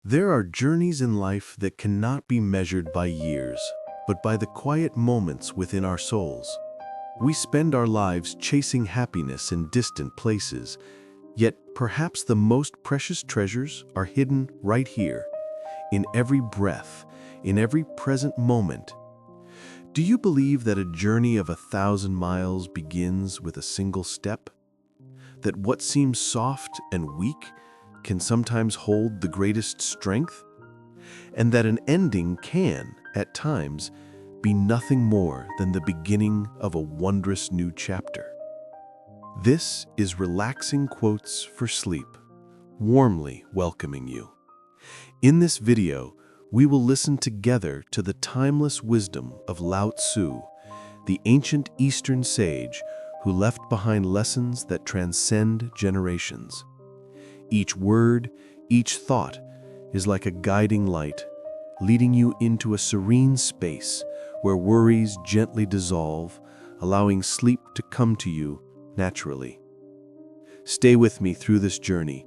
There are journeys in life that cannot be measured by years, but by the quiet moments within our souls. We spend our lives chasing happiness in distant places, yet perhaps the most precious treasures are hidden right here, in every breath, in every present moment. Do you believe that a journey of 1,000 miles begins with a single step? That what seems soft and weak can sometimes hold the greatest strength? And that an ending can, at times, be nothing more than the beginning of a wondrous new chapter? This is Relaxing Quotes for Sleep, warmly welcoming you. In this video, we will listen together to the timeless wisdom of Lao Tzu, the ancient Eastern sage who left behind lessons that transcend generations. Each word, each thought is like a guiding light, leading you into a serene space where worries gently dissolve, allowing sleep to come to you naturally. Stay with me through this journey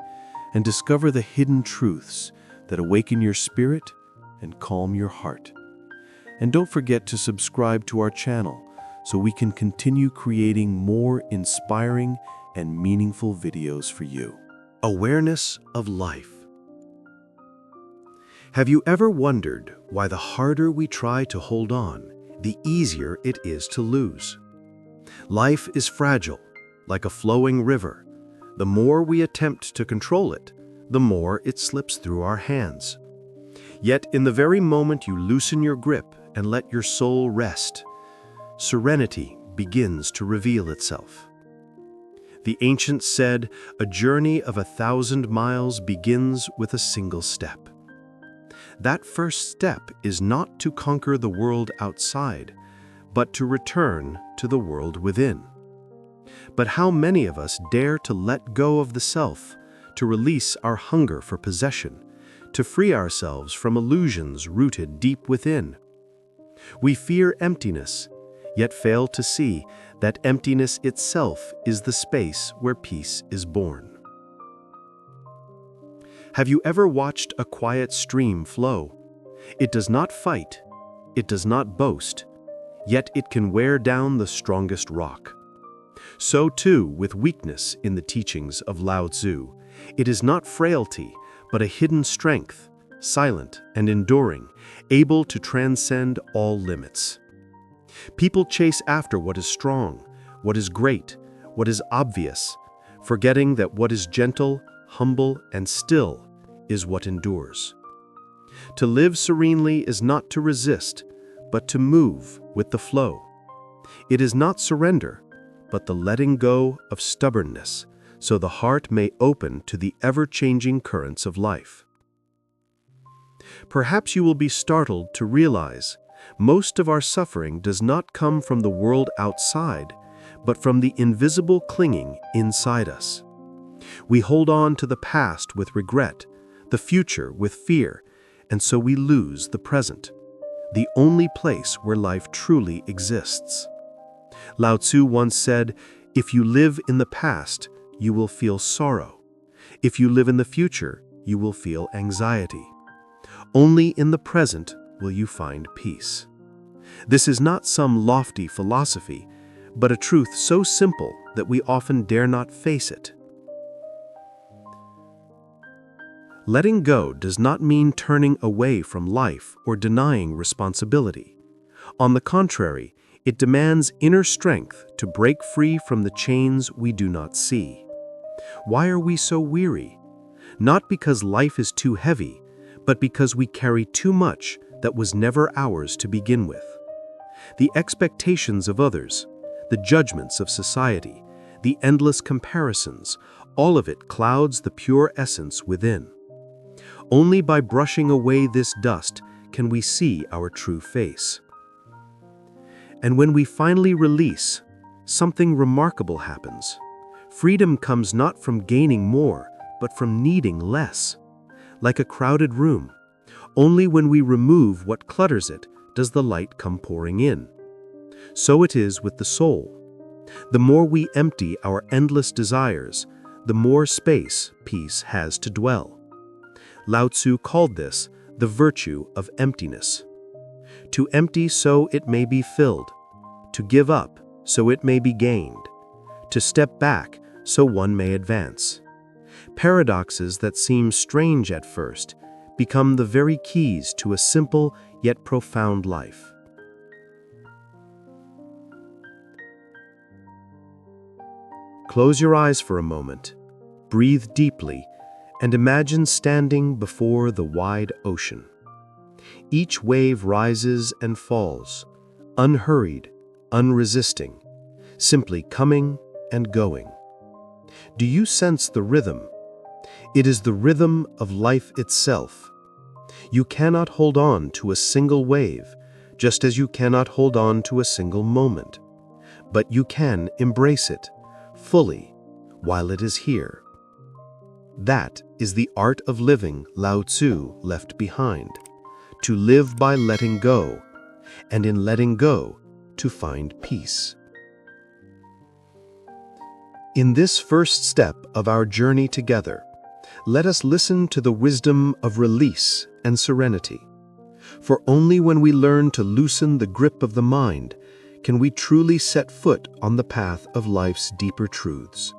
and discover the hidden truths that awaken your spirit and calm your heart. And don't forget to subscribe to our channel so we can continue creating more inspiring and meaningful videos for you. Awareness of life. Have you ever wondered why the harder we try to hold on, the easier it is to lose? Life is fragile, like a flowing river. The more we attempt to control it, the more it slips through our hands. Yet in the very moment you loosen your grip and let your soul rest, serenity begins to reveal itself. The ancients said, a journey of 1,000 miles begins with a single step. That first step is not to conquer the world outside, but to return to the world within. But how many of us dare to let go of the self, to release our hunger for possession, to free ourselves from illusions rooted deep within? We fear emptiness, yet fail to see that emptiness itself is the space where peace is born. Have you ever watched a quiet stream flow? It does not fight, it does not boast, yet it can wear down the strongest rock. So too with weakness in the teachings of Lao Tzu. It is not frailty, but a hidden strength, silent and enduring, able to transcend all limits. People chase after what is strong, what is great, what is obvious, forgetting that what is gentle, humble, and still is what endures. To live serenely is not to resist, but to move with the flow. It is not surrender, but the letting go of stubbornness, so the heart may open to the ever-changing currents of life. Perhaps you will be startled to realize most of our suffering does not come from the world outside, but from the invisible clinging inside us. We hold on to the past with regret, the future with fear, and so we lose the present, the only place where life truly exists. Lao Tzu once said, "If you live in the past, you will feel sorrow. If you live in the future, you will feel anxiety. Only in the present will you find peace." This is not some lofty philosophy, but a truth so simple that we often dare not face it. Letting go does not mean turning away from life or denying responsibility. On the contrary, it demands inner strength to break free from the chains we do not see. Why are we so weary? Not because life is too heavy, but because we carry too much that was never ours to begin with. The expectations of others, the judgments of society, the endless comparisons, all of it clouds the pure essence within. Only by brushing away this dust can we see our true face. And when we finally release, something remarkable happens. Freedom comes not from gaining more, but from needing less. Like a crowded room, only when we remove what clutters it does the light come pouring in. So it is with the soul. The more we empty our endless desires, the more space peace has to dwell. Lao Tzu called this the virtue of emptiness. To empty so it may be filled, to give up so it may be gained, to step back so one may advance. Paradoxes that seem strange at first become the very keys to a simple yet profound life. Close your eyes for a moment, breathe deeply, and imagine standing before the wide ocean. Each wave rises and falls, unhurried, unresisting, simply coming and going. Do you sense the rhythm? It is the rhythm of life itself. You cannot hold on to a single wave, just as you cannot hold on to a single moment. But you can embrace it fully while it is here. That is the art of living Lao Tzu left behind, to live by letting go, and in letting go, to find peace. In this first step of our journey together, let us listen to the wisdom of release and serenity. For only when we learn to loosen the grip of the mind can we truly set foot on the path of life's deeper truths.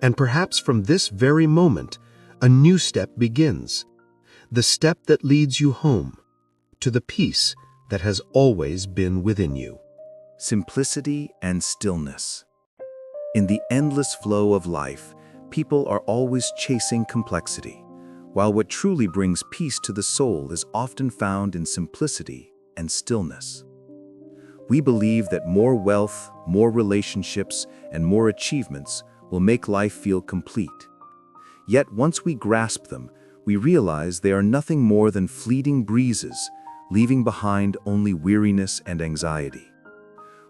And perhaps from this very moment, a new step begins, the step that leads you home, to the peace that has always been within you. Simplicity and stillness. In the endless flow of life, people are always chasing complexity, while what truly brings peace to the soul is often found in simplicity and stillness. We believe that more wealth, more relationships, and more achievements will make life feel complete. Yet once we grasp them, we realize they are nothing more than fleeting breezes, leaving behind only weariness and anxiety.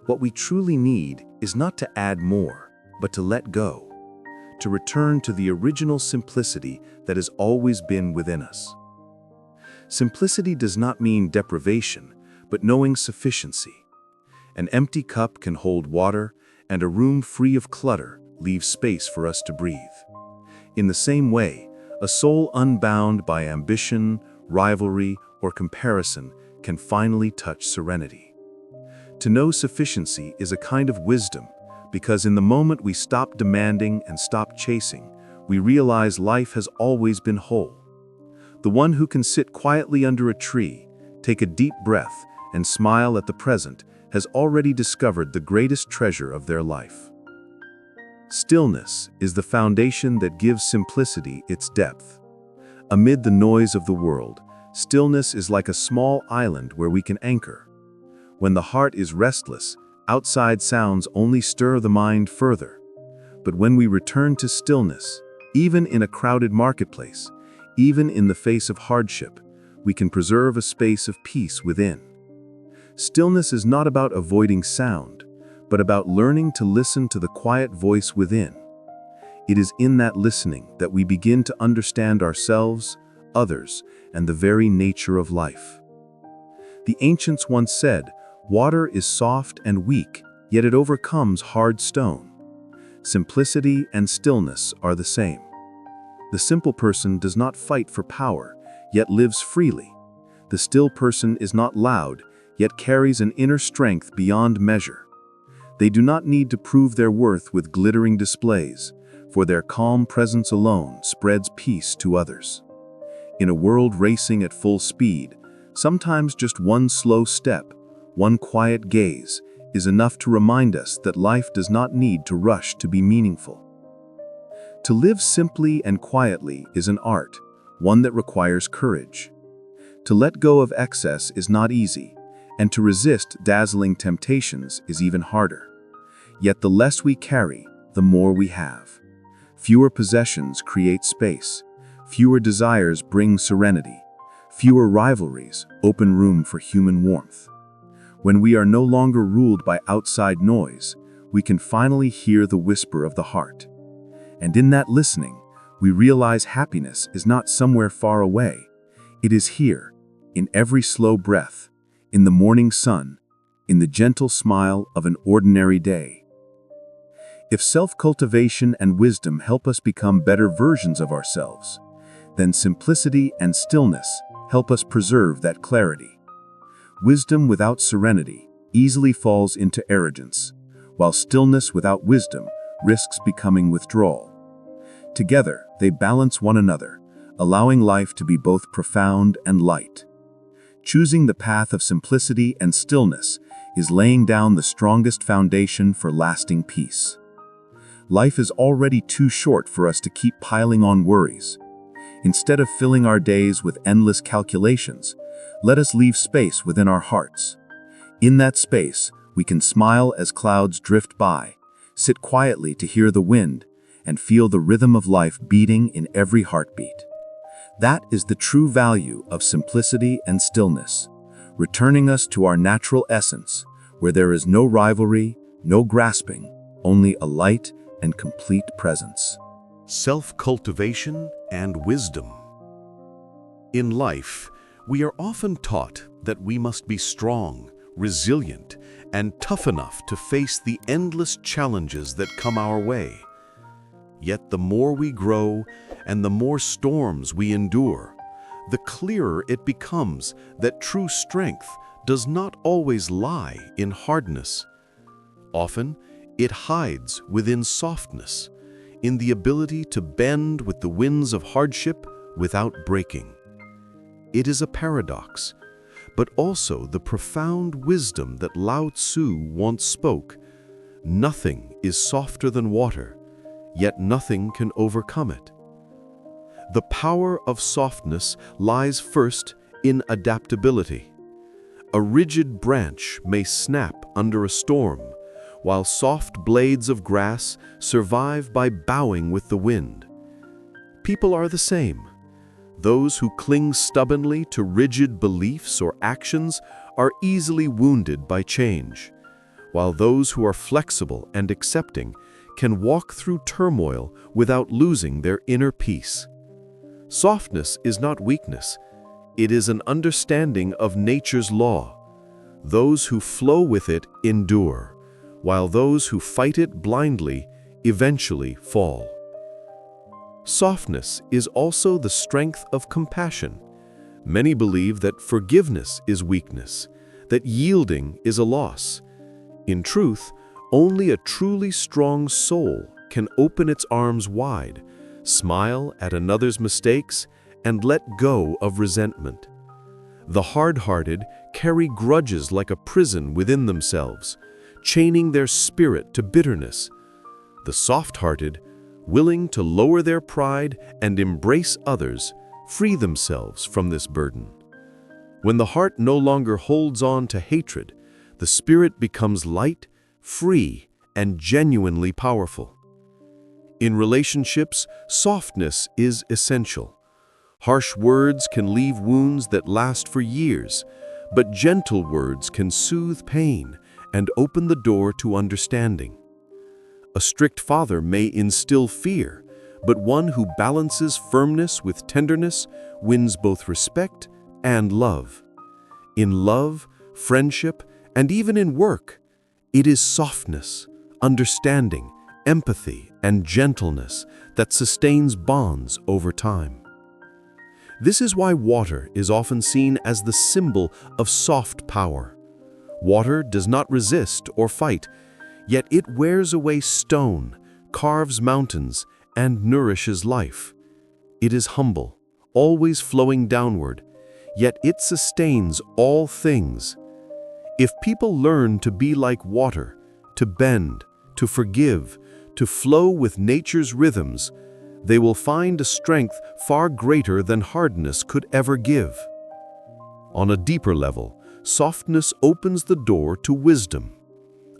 What we truly need is not to add more, but to let go, to return to the original simplicity that has always been within us. Simplicity does not mean deprivation, but knowing sufficiency. An empty cup can hold water, and a room free of clutter leaves space for us to breathe. In the same way, a soul unbound by ambition, rivalry, or comparison can finally touch serenity. To know sufficiency is a kind of wisdom, because in the moment we stop demanding and stop chasing, we realize life has always been whole. The one who can sit quietly under a tree, take a deep breath, and smile at the present has already discovered the greatest treasure of their life. Stillness is the foundation that gives simplicity its depth. Amid the noise of the world, stillness is like a small island where we can anchor. When the heart is restless, outside sounds only stir the mind further. But when we return to stillness, even in a crowded marketplace, even in the face of hardship, we can preserve a space of peace within. Stillness is not about avoiding sound, but about learning to listen to the quiet voice within. It is in that listening that we begin to understand ourselves, others, and the very nature of life. The ancients once said, "Water is soft and weak, yet it overcomes hard stone." Simplicity and stillness are the same. The simple person does not fight for power, yet lives freely. The still person is not loud, yet carries an inner strength beyond measure. They do not need to prove their worth with glittering displays, for their calm presence alone spreads peace to others. In a world racing at full speed, sometimes just one slow step, one quiet gaze, is enough to remind us that life does not need to rush to be meaningful. To live simply and quietly is an art, one that requires courage. To let go of excess is not easy, and to resist dazzling temptations is even harder. Yet the less we carry, the more we have. Fewer possessions create space. Fewer desires bring serenity. Fewer rivalries open room for human warmth. When we are no longer ruled by outside noise, we can finally hear the whisper of the heart. And in that listening, we realize happiness is not somewhere far away. It is here, in every slow breath, in the morning sun, in the gentle smile of an ordinary day. If self-cultivation and wisdom help us become better versions of ourselves, then simplicity and stillness help us preserve that clarity. Wisdom without serenity easily falls into arrogance, while stillness without wisdom risks becoming withdrawal. Together, they balance one another, allowing life to be both profound and light. Choosing the path of simplicity and stillness is laying down the strongest foundation for lasting peace. Life is already too short for us to keep piling on worries. Instead of filling our days with endless calculations, let us leave space within our hearts. In that space, we can smile as clouds drift by, sit quietly to hear the wind, and feel the rhythm of life beating in every heartbeat. That is the true value of simplicity and stillness, returning us to our natural essence, where there is no rivalry, no grasping, only a light and complete presence. Self-cultivation and wisdom. In life, we are often taught that we must be strong, resilient, and tough enough to face the endless challenges that come our way. Yet the more we grow and the more storms we endure, the clearer it becomes that true strength does not always lie in hardness. Often, it hides within softness, in the ability to bend with the winds of hardship without breaking. It is a paradox, but also the profound wisdom that Lao Tzu once spoke. Nothing is softer than water, yet nothing can overcome it. The power of softness lies first in adaptability. A rigid branch may snap under a storm, while soft blades of grass survive by bowing with the wind. People are the same. Those who cling stubbornly to rigid beliefs or actions are easily wounded by change, while those who are flexible and accepting can walk through turmoil without losing their inner peace. Softness is not weakness. It is an understanding of nature's law. Those who flow with it endure, while those who fight it blindly eventually fall. Softness is also the strength of compassion. Many believe that forgiveness is weakness, that yielding is a loss. In truth, only a truly strong soul can open its arms wide, smile at another's mistakes, and let go of resentment. The hard-hearted carry grudges like a prison within themselves, chaining their spirit to bitterness. The soft-hearted, willing to lower their pride and embrace others, free themselves from this burden. When the heart no longer holds on to hatred, the spirit becomes light, free, and genuinely powerful. In relationships, softness is essential. Harsh words can leave wounds that last for years, but gentle words can soothe pain and open the door to understanding. A strict father may instill fear, but one who balances firmness with tenderness wins both respect and love. In love, friendship, and even in work, it is softness, understanding, empathy, and gentleness that sustains bonds over time. This is why water is often seen as the symbol of soft power. Water does not resist or fight, yet it wears away stone, carves mountains, and nourishes life. It is humble, always flowing downward, yet it sustains all things. If people learn to be like water, to bend, to forgive, to flow with nature's rhythms, they will find a strength far greater than hardness could ever give. On a deeper level, softness opens the door to wisdom.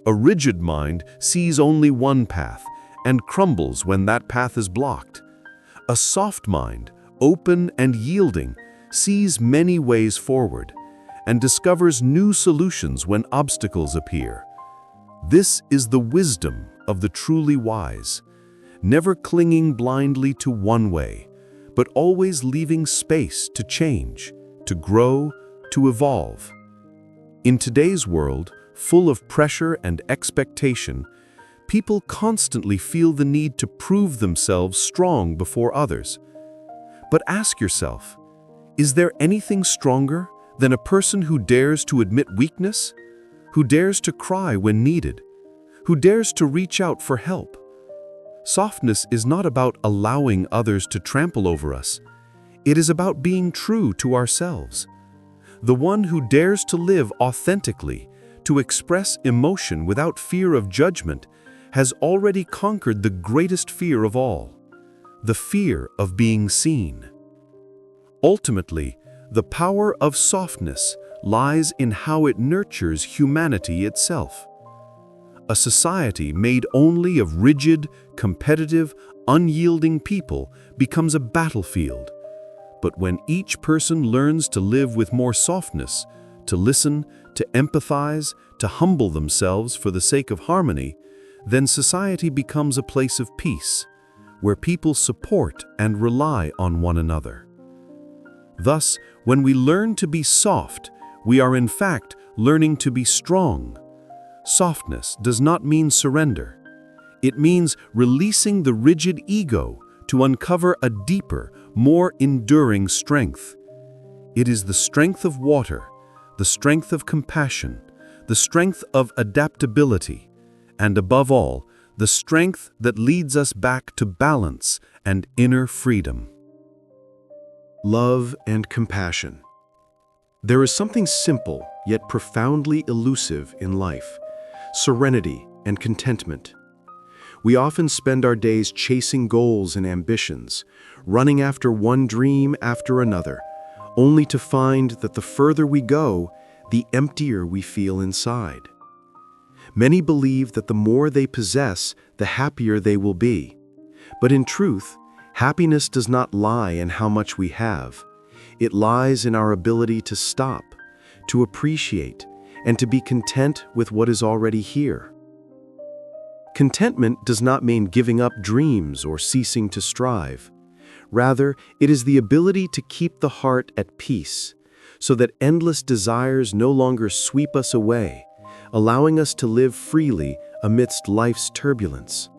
A rigid mind sees only one path and crumbles when that path is blocked. A soft mind, open and yielding, sees many ways forward and discovers new solutions when obstacles appear. This is the wisdom of the truly wise, never clinging blindly to one way, but always leaving space to change, to grow, to evolve. In today's world, full of pressure and expectation, people constantly feel the need to prove themselves strong before others. But ask yourself, is there anything stronger than a person who dares to admit weakness, who dares to cry when needed, who dares to reach out for help? Softness is not about allowing others to trample over us. It is about being true to ourselves. The one who dares to live authentically, to express emotion without fear of judgment, has already conquered the greatest fear of all, the fear of being seen. Ultimately, the power of softness lies in how it nurtures humanity itself. A society made only of rigid, competitive, unyielding people becomes a battlefield. But when each person learns to live with more softness, to listen, to empathize, to humble themselves for the sake of harmony, then society becomes a place of peace, where people support and rely on one another. Thus, when we learn to be soft, we are in fact learning to be strong. Softness does not mean surrender. It means releasing the rigid ego to uncover a deeper, more enduring strength. It is the strength of water, the strength of compassion, the strength of adaptability, and above all, the strength that leads us back to balance and inner freedom. Love and compassion. There is something simple yet profoundly elusive in life: serenity and contentment. We often spend our days chasing goals and ambitions, running after one dream after another, only to find that the further we go, the emptier we feel inside. Many believe that the more they possess, the happier they will be. But in truth, happiness does not lie in how much we have. It lies in our ability to stop, to appreciate, and to be content with what is already here. Contentment does not mean giving up dreams or ceasing to strive. Rather, it is the ability to keep the heart at peace, so that endless desires no longer sweep us away, allowing us to live freely amidst life's turbulence.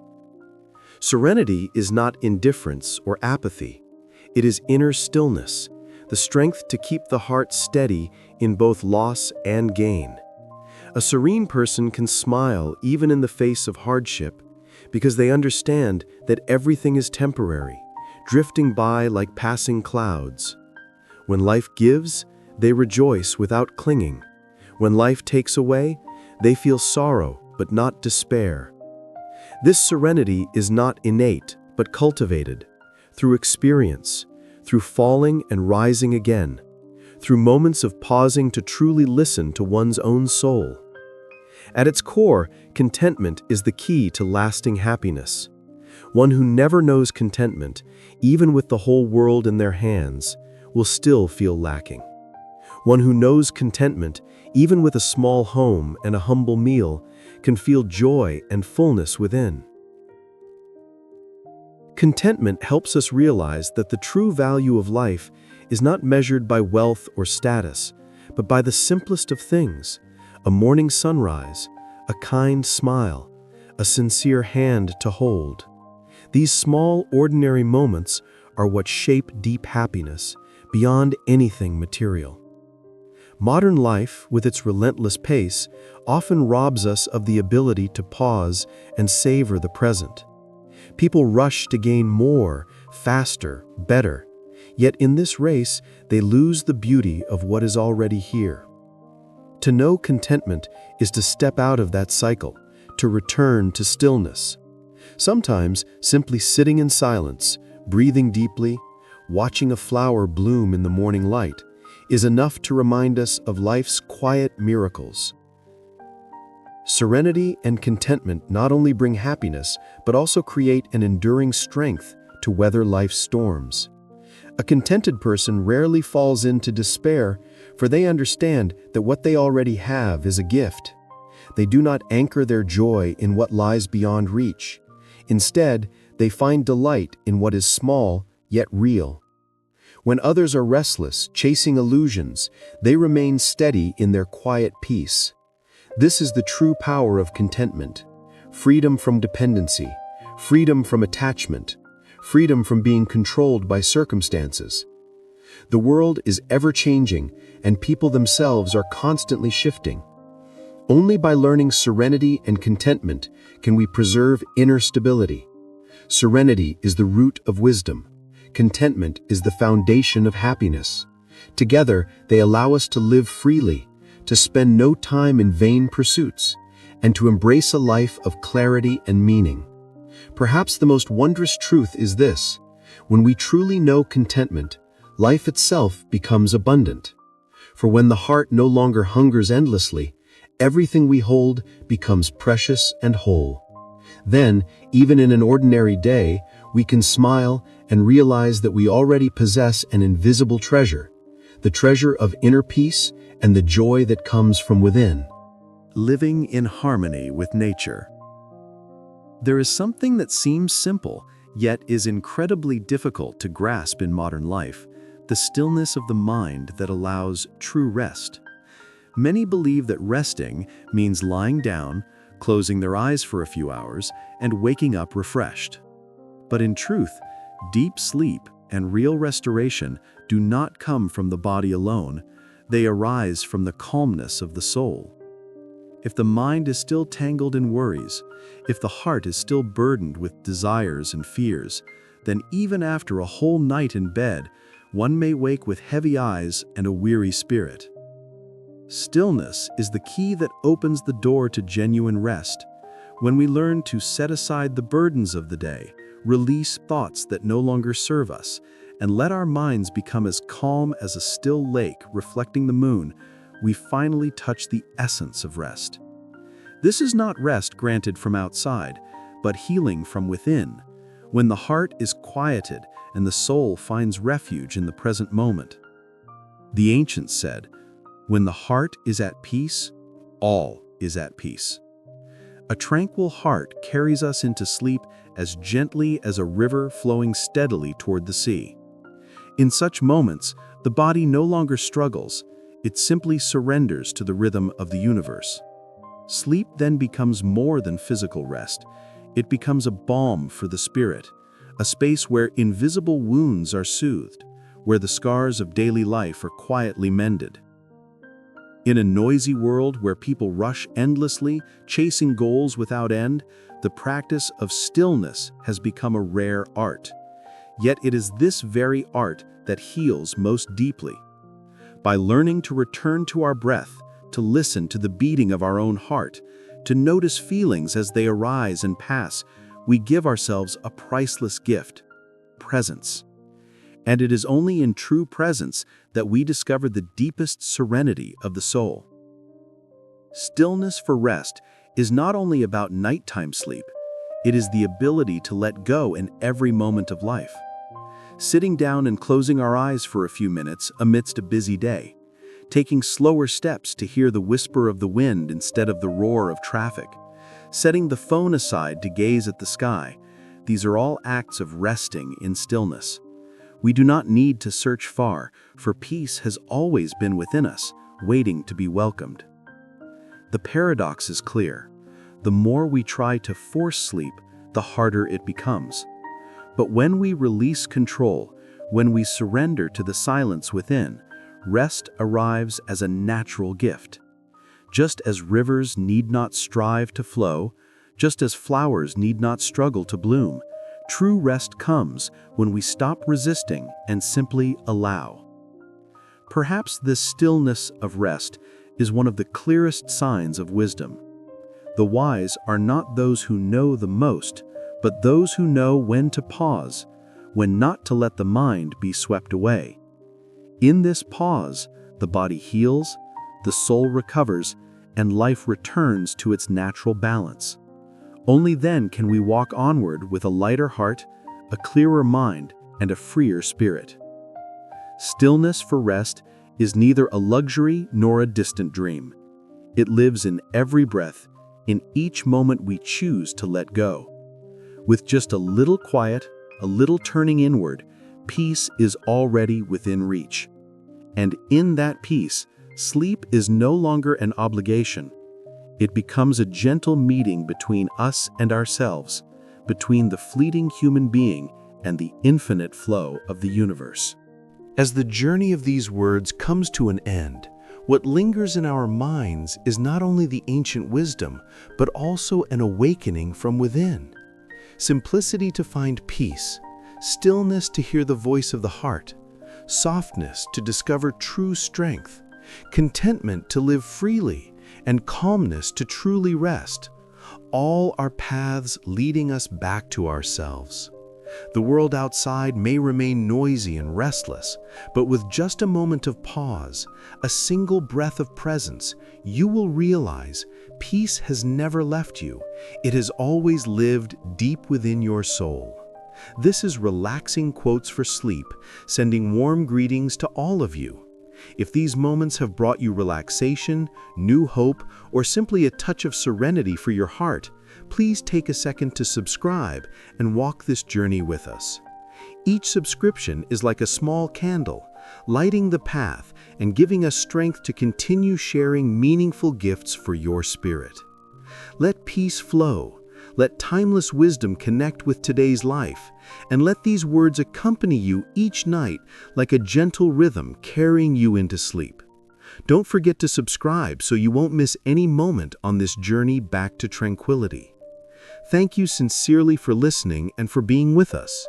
Serenity is not indifference or apathy. It is inner stillness, the strength to keep the heart steady in both loss and gain. A serene person can smile even in the face of hardship because they understand that everything is temporary, drifting by like passing clouds. When life gives, they rejoice without clinging. When life takes away, they feel sorrow but not despair. This serenity is not innate but cultivated through experience, through falling and rising again, through moments of pausing to truly listen to one's own soul. At its core, contentment is the key to lasting happiness. One who never knows contentment, even with the whole world in their hands, will still feel lacking. One who knows contentment, even with a small home and a humble meal, can feel joy and fullness within. Contentment helps us realize that the true value of life is not measured by wealth or status, but by the simplest of things: a morning sunrise, a kind smile, a sincere hand to hold. These small, ordinary moments are what shape deep happiness beyond anything material. Modern life, with its relentless pace, often robs us of the ability to pause and savor the present. People rush to gain more, faster, better. Yet in this race, they lose the beauty of what is already here. To know contentment is to step out of that cycle, to return to stillness. Sometimes simply sitting in silence, breathing deeply, watching a flower bloom in the morning light, is enough to remind us of life's quiet miracles. Serenity and contentment not only bring happiness, but also create an enduring strength to weather life's storms. A contented person rarely falls into despair, for they understand that what they already have is a gift. They do not anchor their joy in what lies beyond reach. Instead, they find delight in what is small yet real. When others are restless, chasing illusions, they remain steady in their quiet peace. This is the true power of contentment: freedom from dependency, freedom from attachment, freedom from being controlled by circumstances. The world is ever-changing, and people themselves are constantly shifting. Only by learning serenity and contentment can we preserve inner stability. Serenity is the root of wisdom. Contentment is the foundation of happiness. Together, they allow us to live freely, to spend no time in vain pursuits, and to embrace a life of clarity and meaning. Perhaps the most wondrous truth is this: when we truly know contentment, life itself becomes abundant. For when the heart no longer hungers endlessly, everything we hold becomes precious and whole. Then, even in an ordinary day, we can smile and realize that we already possess an invisible treasure, the treasure of inner peace and the joy that comes from within. Living in harmony with nature. There is something that seems simple, yet is incredibly difficult to grasp in modern life: the stillness of the mind that allows true rest. Many believe that resting means lying down, closing their eyes for a few hours, and waking up refreshed. But in truth, deep sleep and real restoration do not come from the body alone. They arise from the calmness of the soul. If the mind is still tangled in worries, if the heart is still burdened with desires and fears, then even after a whole night in bed, one may wake with heavy eyes and a weary spirit. Stillness is the key that opens the door to genuine rest. When we learn to set aside the burdens of the day, release thoughts that no longer serve us, and let our minds become as calm as a still lake reflecting the moon, we finally touch the essence of rest. This is not rest granted from outside, but healing from within, when the heart is quieted and the soul finds refuge in the present moment. The ancients said, "When the heart is at peace, all is at peace." A tranquil heart carries us into sleep as gently as a river flowing steadily toward the sea. In such moments, the body no longer struggles, it simply surrenders to the rhythm of the universe. Sleep then becomes more than physical rest. It becomes a balm for the spirit, a space where invisible wounds are soothed, where the scars of daily life are quietly mended. In a noisy world where people rush endlessly, chasing goals without end, the practice of stillness has become a rare art. Yet it is this very art that heals most deeply. By learning to return to our breath, to listen to the beating of our own heart, to notice feelings as they arise and pass, we give ourselves a priceless gift: presence. And it is only in true presence that we discover the deepest serenity of the soul. Stillness for rest is not only about nighttime sleep, it is the ability to let go in every moment of life. Sitting down and closing our eyes for a few minutes amidst a busy day, taking slower steps to hear the whisper of the wind instead of the roar of traffic, setting the phone aside to gaze at the sky, these are all acts of resting in stillness. We do not need to search far, for peace has always been within us, waiting to be welcomed. The paradox is clear. The more we try to force sleep, the harder it becomes. But when we release control, when we surrender to the silence within, rest arrives as a natural gift. Just as rivers need not strive to flow, just as flowers need not struggle to bloom, true rest comes when we stop resisting and simply allow. Perhaps this stillness of rest is one of the clearest signs of wisdom. The wise are not those who know the most, but those who know when to pause, when not to let the mind be swept away. In this pause, the body heals, the soul recovers, and life returns to its natural balance. Only then can we walk onward with a lighter heart, a clearer mind, and a freer spirit. Stillness for rest is neither a luxury nor a distant dream. It lives in every breath, in each moment we choose to let go. With just a little quiet, a little turning inward, peace is already within reach. And in that peace, sleep is no longer an obligation. It becomes a gentle meeting between us and ourselves, between the fleeting human being and the infinite flow of the universe. As the journey of these words comes to an end, what lingers in our minds is not only the ancient wisdom, but also an awakening from within. Simplicity to find peace, stillness to hear the voice of the heart, softness to discover true strength, contentment to live freely, and calmness to truly rest. All are paths leading us back to ourselves. The world outside may remain noisy and restless, but with just a moment of pause, a single breath of presence, you will realize peace has never left you. It has always lived deep within your soul. This is Relaxing Quotes for Sleep, sending warm greetings to all of you. If these moments have brought you relaxation, new hope, or simply a touch of serenity for your heart, please take a second to subscribe and walk this journey with us. Each subscription is like a small candle, lighting the path and giving us strength to continue sharing meaningful gifts for your spirit. Let peace flow. Let timeless wisdom connect with today's life, and let these words accompany you each night like a gentle rhythm carrying you into sleep. Don't forget to subscribe so you won't miss any moment on this journey back to tranquility. Thank you sincerely for listening and for being with us.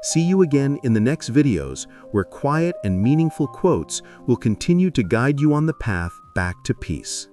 See you again in the next videos where quiet and meaningful quotes will continue to guide you on the path back to peace.